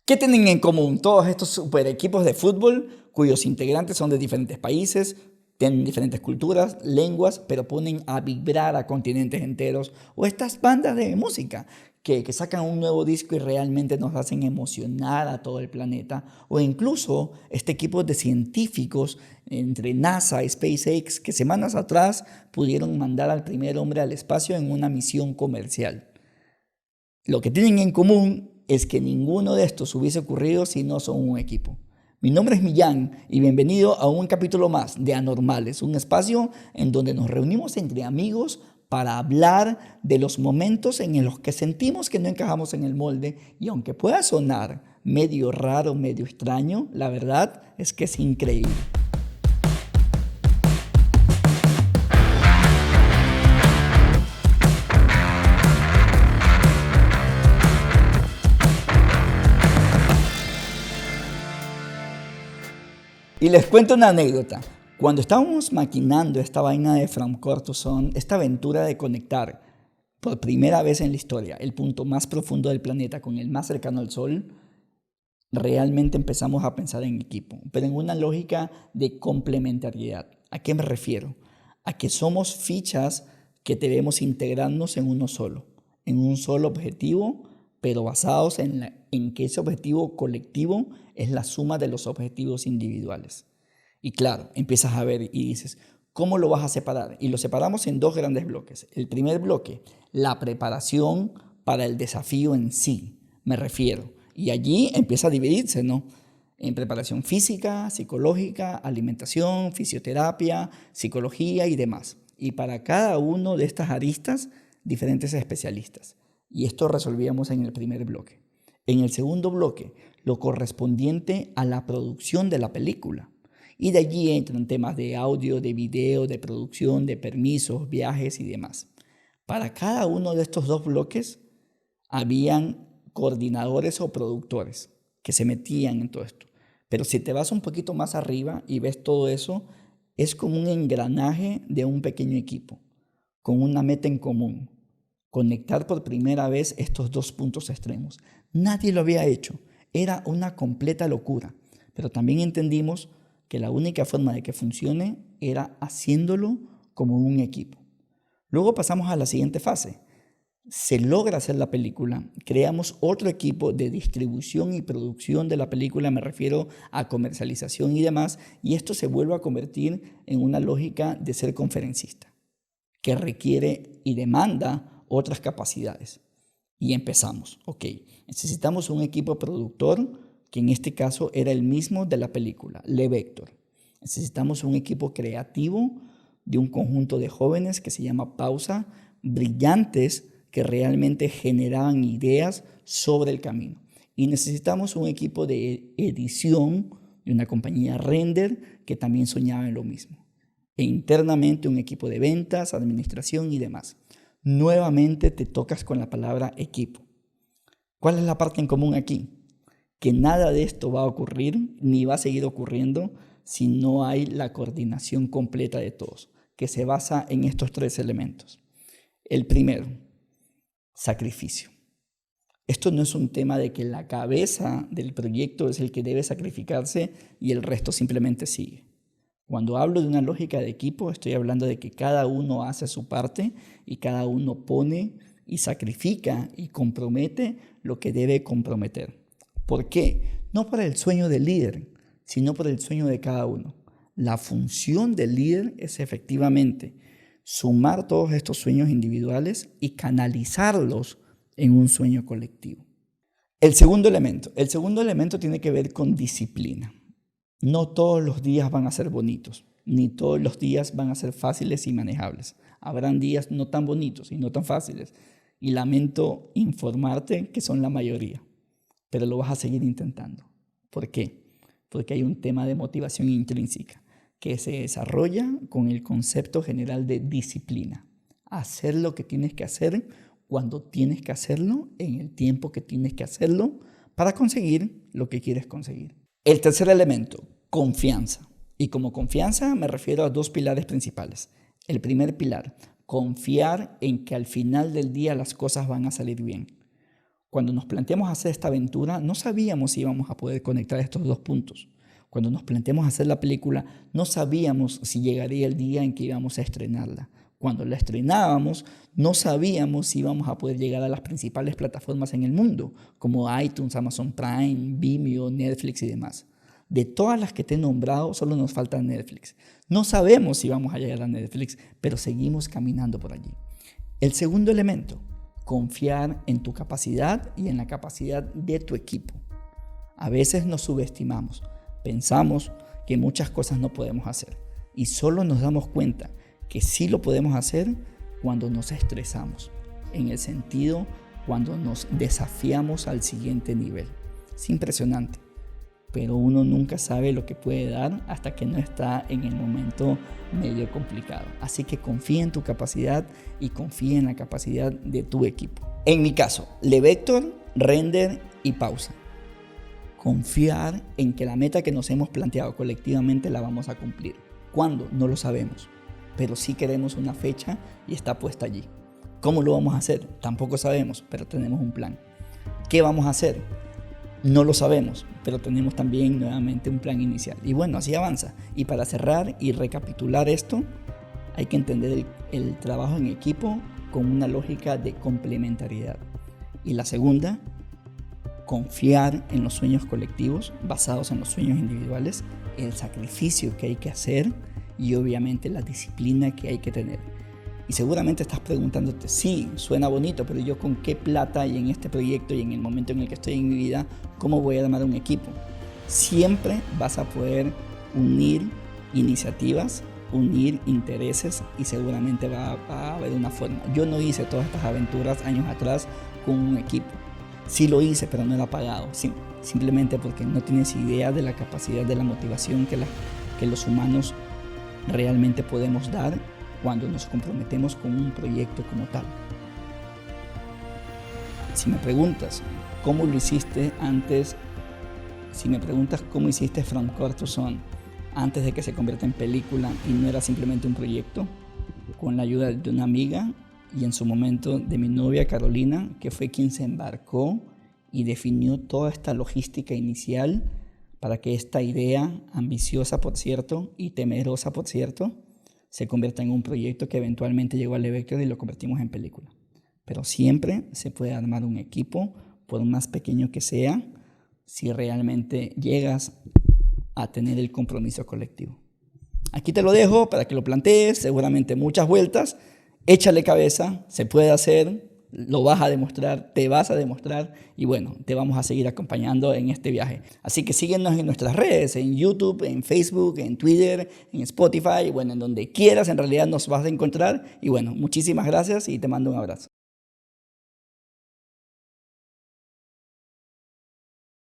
¿Qué tienen en común todos estos super equipos de fútbol cuyos integrantes son de diferentes países, tienen diferentes culturas, lenguas, pero ponen a vibrar a continentes enteros? O estas bandas de música que sacan un nuevo disco y realmente nos hacen emocionar a todo el planeta. O incluso este equipo de científicos entre NASA y SpaceX que semanas atrás pudieron mandar al primer hombre al espacio en una misión comercial. Lo que tienen en común es que ninguno de estos hubiese ocurrido si no son un equipo. Mi nombre es Millán y bienvenido a un capítulo más de Anormales, un espacio en donde nos reunimos entre amigos para hablar de los momentos en los que sentimos que no encajamos en el molde, y aunque pueda sonar medio raro, medio extraño, la verdad es que es increíble. Y les cuento una anécdota. Cuando estábamos maquinando esta vaina de From Core to Sun, esta aventura de conectar por primera vez en la historia el punto más profundo del planeta con el más cercano al Sol, realmente empezamos a pensar en equipo, pero en una lógica de complementariedad. ¿A qué me refiero? A que somos fichas que debemos integrarnos en uno solo, en un solo objetivo, pero basados en que ese objetivo colectivo es la suma de los objetivos individuales. Y claro, empiezas a ver y dices, ¿cómo lo vas a separar? Y lo separamos en dos grandes bloques. El primer bloque, la preparación para el desafío en sí, me refiero. Y allí empieza a dividirse, ¿no? En preparación física, psicológica, alimentación, fisioterapia, psicología y demás. Y para cada uno de estas aristas, diferentes especialistas. Y esto resolvíamos en el primer bloque. En el segundo bloque, lo correspondiente a la producción de la película. Y de allí entran temas de audio, de video, de producción, de permisos, viajes y demás. Para cada uno de estos dos bloques, habían coordinadores o productores que se metían en todo esto. Pero si te vas un poquito más arriba y ves todo eso, es como un engranaje de un pequeño equipo, con una meta en común. Conectar por primera vez estos dos puntos extremos. Nadie lo había hecho. Era una completa locura. Pero también entendimos que la única forma de que funcione era haciéndolo como un equipo. Luego pasamos a la siguiente fase. Se logra hacer la película, creamos otro equipo de distribución y producción de la película, me refiero a comercialización y demás, y esto se vuelve a convertir en una lógica de ser conferencista, que requiere y demanda otras capacidades. Y empezamos, necesitamos un equipo productor, que en este caso era el mismo de la película, Le Vector. Necesitamos un equipo creativo de un conjunto de jóvenes que se llama Pausa, brillantes, que realmente generaban ideas sobre el camino. Y necesitamos un equipo de edición de una compañía Render que también soñaba en lo mismo. E internamente un equipo de ventas, administración y demás. Nuevamente te tocas con la palabra equipo. ¿Cuál es la parte en común aquí? Que nada de esto va a ocurrir ni va a seguir ocurriendo si no hay la coordinación completa de todos, que se basa en estos tres elementos. El primero, sacrificio. Esto no es un tema de que la cabeza del proyecto es el que debe sacrificarse y el resto simplemente sigue. Cuando hablo de una lógica de equipo, estoy hablando de que cada uno hace su parte y cada uno pone y sacrifica y compromete lo que debe comprometer. ¿Por qué? No por el sueño del líder, sino por el sueño de cada uno. La función del líder es efectivamente sumar todos estos sueños individuales y canalizarlos en un sueño colectivo. El segundo elemento tiene que ver con disciplina. No todos los días van a ser bonitos, ni todos los días van a ser fáciles y manejables. Habrán días no tan bonitos y no tan fáciles. Y lamento informarte que son la mayoría, pero lo vas a seguir intentando. ¿Por qué? Porque hay un tema de motivación intrínseca que se desarrolla con el concepto general de disciplina. Hacer lo que tienes que hacer cuando tienes que hacerlo, en el tiempo que tienes que hacerlo, para conseguir lo que quieres conseguir. El tercer elemento, confianza. Y como confianza me refiero a dos pilares principales. El primer pilar, confiar en que al final del día las cosas van a salir bien. Cuando nos planteamos hacer esta aventura, no sabíamos si íbamos a poder conectar estos dos puntos. Cuando nos planteamos hacer la película, no sabíamos si llegaría el día en que íbamos a estrenarla. Cuando la estrenábamos, no sabíamos si íbamos a poder llegar a las principales plataformas en el mundo, como iTunes, Amazon Prime, Vimeo, Netflix y demás. De todas las que te he nombrado, solo nos falta Netflix. No sabemos si vamos a llegar a Netflix, pero seguimos caminando por allí. El segundo elemento, confiar en tu capacidad y en la capacidad de tu equipo. A veces nos subestimamos, pensamos que muchas cosas no podemos hacer y solo nos damos cuenta que sí lo podemos hacer cuando nos estresamos, en el sentido cuando nos desafiamos al siguiente nivel. Es impresionante, pero uno nunca sabe lo que puede dar hasta que no está en el momento medio complicado. Así que confía en tu capacidad y confía en la capacidad de tu equipo. En mi caso, LeVector, render y pausa. Confiar en que la meta que nos hemos planteado colectivamente la vamos a cumplir. ¿Cuándo? No lo sabemos, pero sí queremos una fecha y está puesta allí. ¿Cómo lo vamos a hacer? Tampoco sabemos, pero tenemos un plan. ¿Qué vamos a hacer? No lo sabemos, pero tenemos también nuevamente un plan inicial. Y bueno, así avanza. Y para cerrar y recapitular esto, hay que entender el trabajo en equipo con una lógica de complementariedad. Y la segunda, confiar en los sueños colectivos basados en los sueños individuales, el sacrificio que hay que hacer y obviamente la disciplina que hay que tener. Y seguramente estás preguntándote, sí, suena bonito, pero yo con qué plata y en este proyecto y en el momento en el que estoy en mi vida, ¿cómo voy a armar un equipo? Siempre vas a poder unir iniciativas, unir intereses y seguramente va a haber una forma. Yo no hice todas estas aventuras años atrás con un equipo. Sí lo hice, pero no era pagado. Sí, simplemente porque no tienes idea de la capacidad, de la motivación que los humanos realmente podemos dar cuando nos comprometemos con un proyecto como tal. Si me preguntas cómo lo hiciste antes, si me preguntas cómo hiciste From Core to Zone antes de que se convierta en película y no era simplemente un proyecto, con la ayuda de una amiga y en su momento de mi novia Carolina, que fue quien se embarcó y definió toda esta logística inicial para que esta idea, ambiciosa por cierto y temerosa por cierto, se convierta en un proyecto que eventualmente llegó a LeVector y lo convertimos en película. Pero siempre se puede armar un equipo, por más pequeño que sea, si realmente llegas a tener el compromiso colectivo. Aquí te lo dejo para que lo plantees, seguramente muchas vueltas, échale cabeza, se puede hacer, lo vas a demostrar, te vas a demostrar y bueno, te vamos a seguir acompañando en este viaje. Así que síguenos en nuestras redes, en YouTube, en Facebook, en Twitter, en Spotify, bueno, en donde quieras en realidad nos vas a encontrar y bueno, muchísimas gracias y te mando un abrazo.